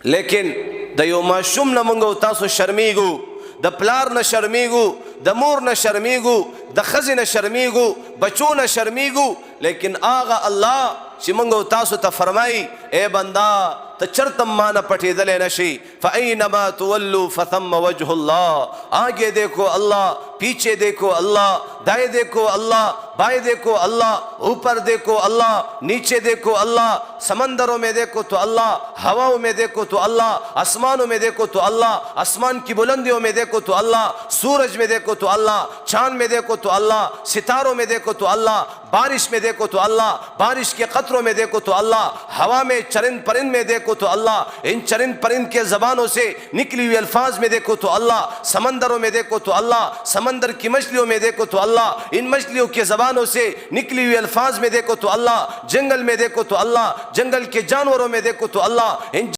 लेकिन द यो माशूम न मंगो तासो शर्मीगु, द प्लार न शर्मीगु, द मोर न शर्मीगु, द खज़ी न शर्मीगु, बचो न शर्मीगु, लेकिन आगा अल्लाह चिमंगो तासो त फरमाई ए बंदा त चरतम मान पटी दले नशी फ़अयनमा तुवल्लु फ़थम्म वजहुल्लाह। आगे देखो अल्लाह, पीछे देखो अल्लाह, दाएं देखो अल्लाह, बाएं देखो अल्लाह, ऊपर देखो अल्लाह, नीचे देखो अल्लाह, समंदरों में देखो तो अल्लाह, हवाओं में देखो तो अल्लाह, आसमानों में देखो तो अल्लाह, आसमान की बुलंदियों में देखो तो अल्लाह, सूरज में देखो तो अल्लाह, चांद में देखो तो अल्लाह, सितारों में देखो तो अल्लाह, बारिश में देखो तो अल्लाह, बारिश के कतरों में देखो तो अल्लाह, हवा में चरिंद परिंद में देखो तो अल्लाह, इन चरिंद परिंद के जबानों से निकली हुई अल्फाज में देखो तो अल्लाह, समंदरों में देखो तो अल्लाह, समंदर की मछलियों में देखो तो अल्लाह, इन मछलियों के जबानों से निकली हुई अल्फाज में देखो तो अल्लाह, जंगल में देखो तो अल्लाह, जंगल के जानवरों में देखो तो अल्लाह, इन